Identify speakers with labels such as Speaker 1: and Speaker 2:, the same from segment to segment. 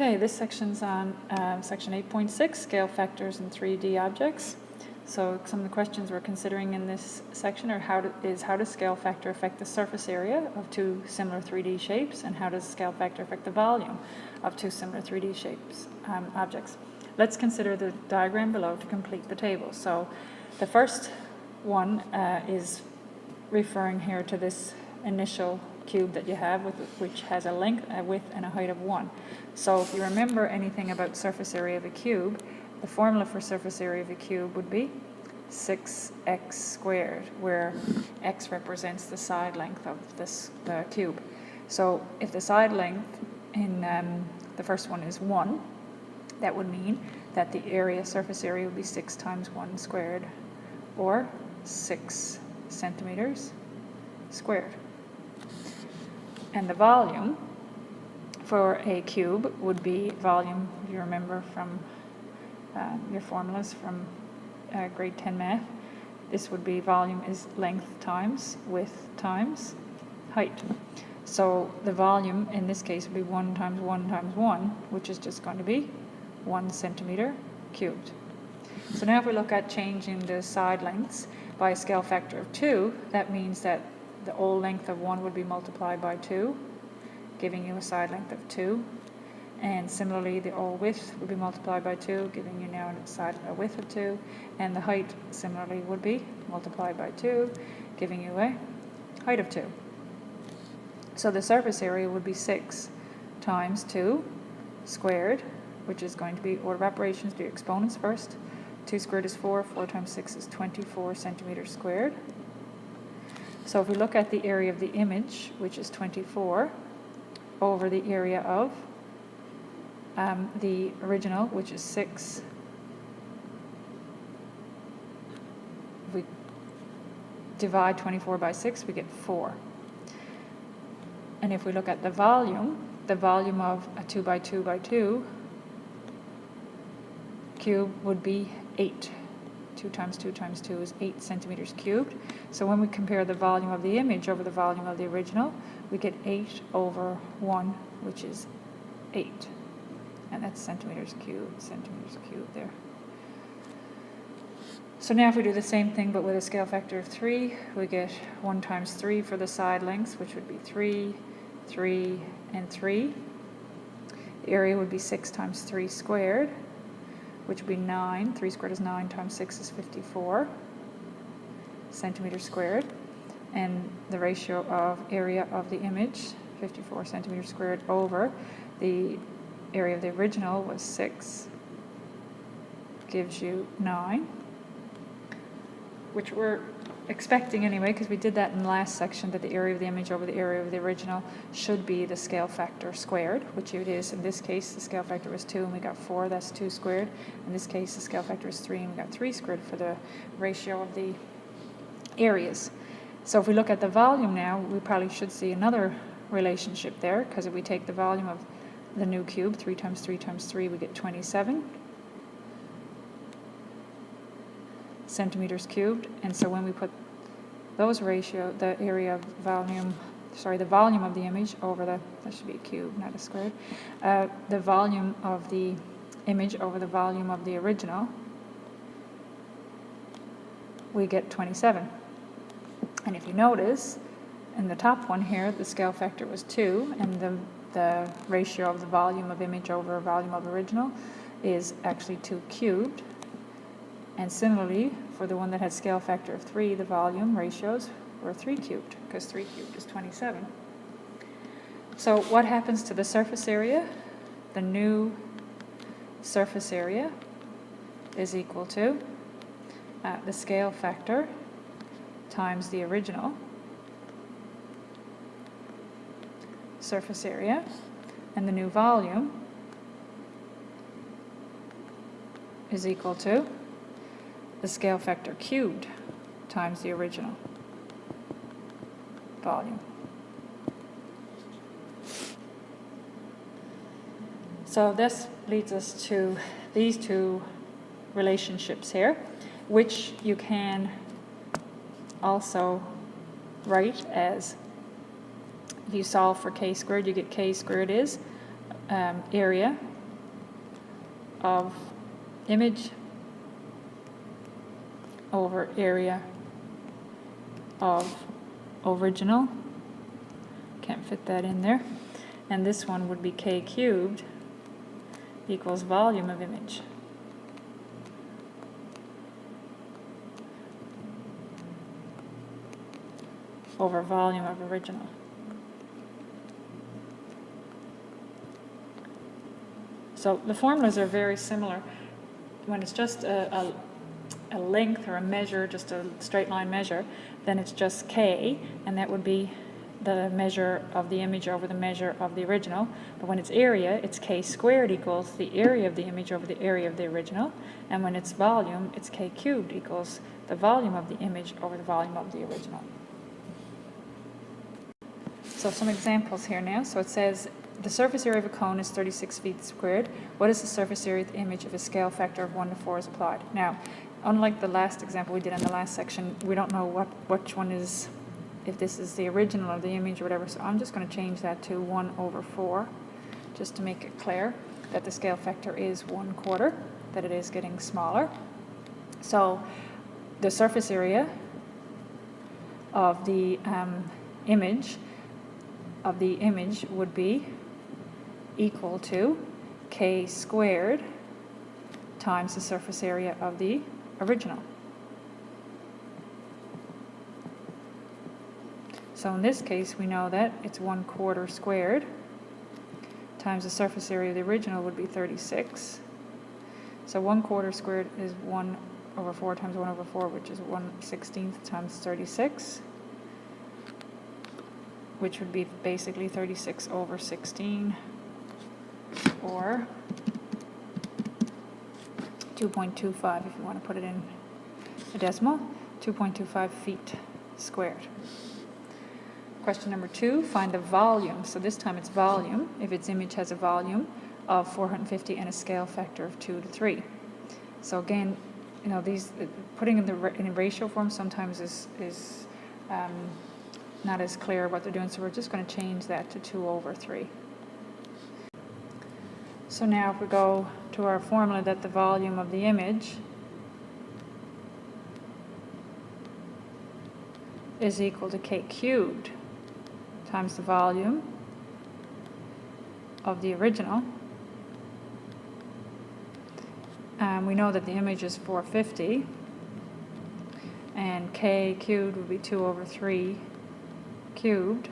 Speaker 1: Okay, this section's on section 8.6, scale factors in 3D objects. So some of the questions we're considering in this section are how does scale factor affect the surface area of two similar 3D shapes, and how does scale factor affect the volume of two similar 3D shapes objects. Let's consider the diagram below to complete the table. So the first one is referring here to this initial cube that you have, which has a length, a width, and a height of 1. So if you remember anything about surface area of a cube, the formula for surface area of a cube would be 6x squared, where x represents the side length of the cube. So if the side length in the first one is 1, that would mean that the surface area would be 6 times 1 squared, or 6 centimeters squared. And the volume for a cube would be volume, if you remember from your formulas from grade 10 math, this would be volume is length times width times height. So the volume in this case would be 1 times 1 times 1, which is just going to be 1 centimeter cubed. So now if we look at changing the side lengths by a scale factor of 2, that means that the old length of 1 would be multiplied by 2, giving you a side length of 2. And similarly, the old width would be multiplied by 2, giving you now a width of 2. And the height, similarly, would be multiplied by 2, giving you a height of 2. So the surface area would be 6 times 2 squared, which is going to be order of operations, do exponents first. 2 squared is 4, 4 times 6 is 24 centimeters squared. So if we look at the area of the image, which is 24, over the area of the original, which is 6, if we divide 24 by 6, we get 4. And if we look at the volume of a 2 by 2 by 2 cube would be 8. 2 times 2 times 2 is 8 centimeters cubed. So when we compare the volume of the image over the volume of the original, we get 8 over 1, which is 8. And that's centimeters cubed there. So now if we do the same thing but with a scale factor of 3, we get 1 times 3 for the side lengths, which would be 3, 3, and 3. The area would be 6 times 3 squared, which would be 9. 3 squared is 9 times 6 is 54 centimeters squared. And the ratio of area of the image, 54 centimeters squared, over the area of the original was 6, gives you 9, which we're expecting anyway, because we did that in the last section, that the area of the image over the area of the original should be the scale factor squared, which it is. In this case, the scale factor was 2 and we got 4, that's 2 squared. In this case, the scale factor is 3 and we got 3 squared for the ratio of the areas. So if we look at the volume now, we probably should see another relationship there, because if we take the volume of the new cube, 3 times 3 times 3, we get 27 centimeters cubed. And so when we put those ratio, the volume of the image over that should be a cube, not a squared, the volume of the image over the volume of the original, we get 27. And if you notice, in the top one here, the scale factor was 2, and the ratio of the volume of image over volume of original is actually 2 cubed. And similarly, for the one that had scale factor of 3, the volume ratios were 3 cubed, because 3 cubed is 27. So what happens to the surface area? The new surface area is equal to the scale factor times the original surface area, and the new volume is equal to the scale factor cubed times the original volume. So this leads us to these two relationships here, which you can also write as, if you solve for k squared, you get k squared is area of image over area of original. Can't fit that in there. And this one would be k cubed equals volume of image over volume of original. So the formulas are very similar. When it's just a length or a measure, just a straight line measure, then it's just k, and that would be the measure of the image over the measure of the original. But when it's area, it's k squared equals the area of the image over the area of the original. And when it's volume, it's k cubed equals the volume of the image over the volume of the original. So some examples here now. So it says the surface area of a cone is 36 feet squared. What is the surface area of the image if a scale factor of 1 to 4 is applied? Now, unlike the last example we did in the last section, we don't know which one is, if this is the original or the image or whatever. So I'm just going to change that to 1 over 4, just to make it clear that the scale factor is 1/4, that it is getting smaller. So the surface area of the image would be equal to k squared times the surface area of the original. So in this case, we know that it's 1/4 squared times the surface area of the original would be 36. So 1/4 squared is 1 over 4 times 1 over 4, which is 1/16 times 36, which would be basically 36 over 16, or 2.25 if you want to put it in a decimal, 2.25 feet squared. Question number 2, find the volume. So this time it's volume, if its image has a volume of 450 and a scale factor of 2 to 3. So again, you know, these putting in ratio form sometimes is not as clear what they're doing, so we're just going to change that to 2 over 3. So now if we go to our formula that the volume of the image is equal to k cubed times the volume of the original. We know that the image is 450, and k cubed would be 2 over 3 cubed,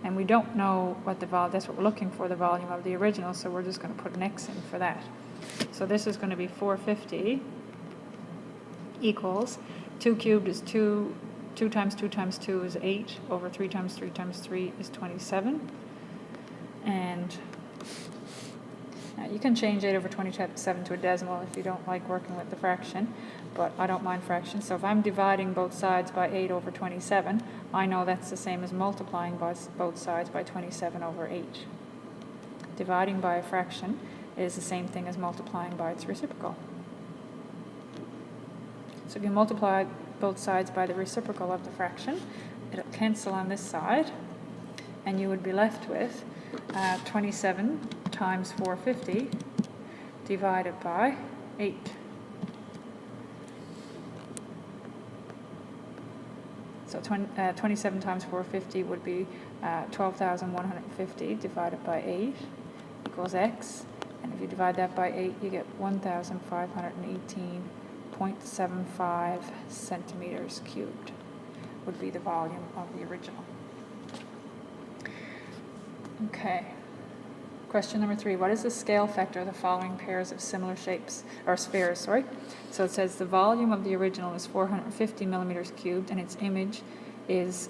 Speaker 1: and we don't know what the volume, that's what we're looking for, the volume of the original, so we're just going to put an x in for that. So this is going to be 450 equals 2 cubed is 2 times 2 times 2 is 8 over 3 times 3 times 3 is 27, and you can change 8 over 27 to a decimal if you don't like working with the fraction, but I don't mind fractions. So if I'm dividing both sides by 8 over 27, I know that's the same as multiplying both sides by 27 over 8. Dividing by a fraction is the same thing as multiplying by its reciprocal. So if you multiply both sides by the reciprocal of the fraction, it'll cancel on this side, and you would be left with 27 times 450 divided by 8. So 27 times 450 would be 12,150 divided by 8 equals x. And if you divide that by 8, you get 1,518.75 centimeters cubed would be the volume of the original. Okay. Question number 3, what is the scale factor of the following pairs of similar shapes, or spheres, sorry? So it says the volume of the original is 450 millimeters cubed and its image is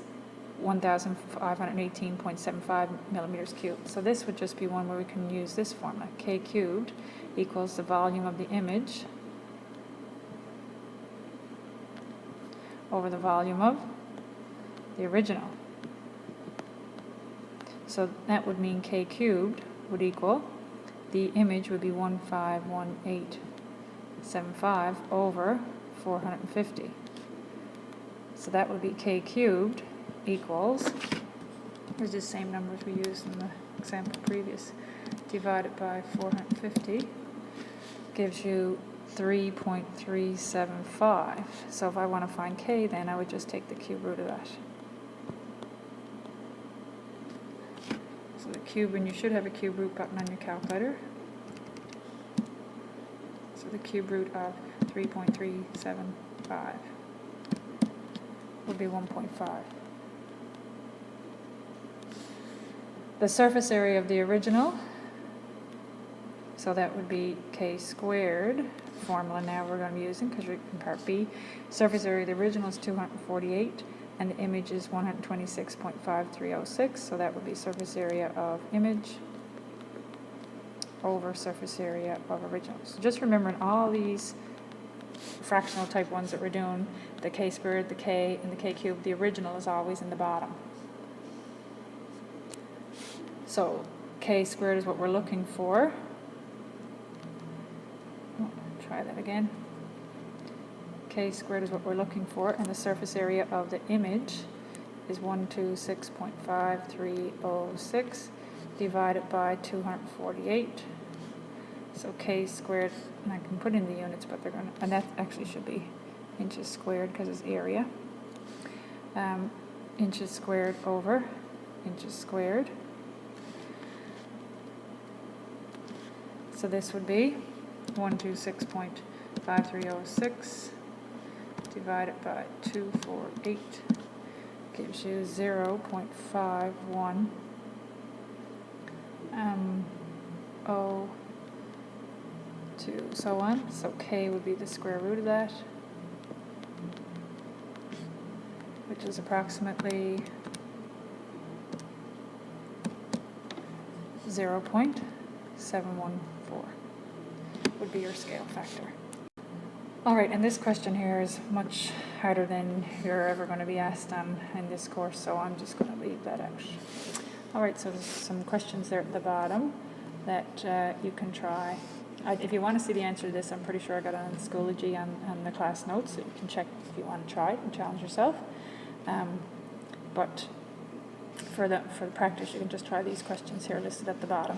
Speaker 1: 1,518.75 millimeters cubed. So this would just be one where we can use this formula. K cubed equals the volume of the image over the volume of the original. So that would mean K cubed would equal, the image would be 1,518.75 over 450. So that would be K cubed equals, here's the same numbers we used in the example previous, divided by 450 gives you 3.375. So if I want to find k, then I would just take the cube root of that. So the cube, and you should have a cube root button on your calculator. So the cube root of 3.375 would be 1.5. The surface area of the original, so that would be k squared, formula now we're going to be using because we're in part B. Surface area of the original is 248 and the image is 126.5306, so that would be surface area of image over surface area of original. So just remembering all these fractional type ones that we're doing, the k squared, the k, and the k cubed, the original is always in the bottom. So k squared is what we're looking for. Try that again. K squared is what we're looking for, and the surface area of the image is 126.5306 divided by 248. So k squared, and I can put in the units, but they're going to, and that actually should be inches squared because it's area. Inches squared over inches squared. So this would be 126.5306 divided by 248 gives you 0.51 02, so on. So k would be the square root of that, which is approximately 0.714 would be your scale factor. All right, and this question here is much harder than you're ever going to be asked on in this course, so I'm just going to leave that out. All right, so there's some questions there at the bottom that you can try. If you want to see the answer to this, I'm pretty sure I got it on Schoology on the class notes, so you can check if you want to try it and challenge yourself. But for the practice, you can just try these questions here listed at the bottom.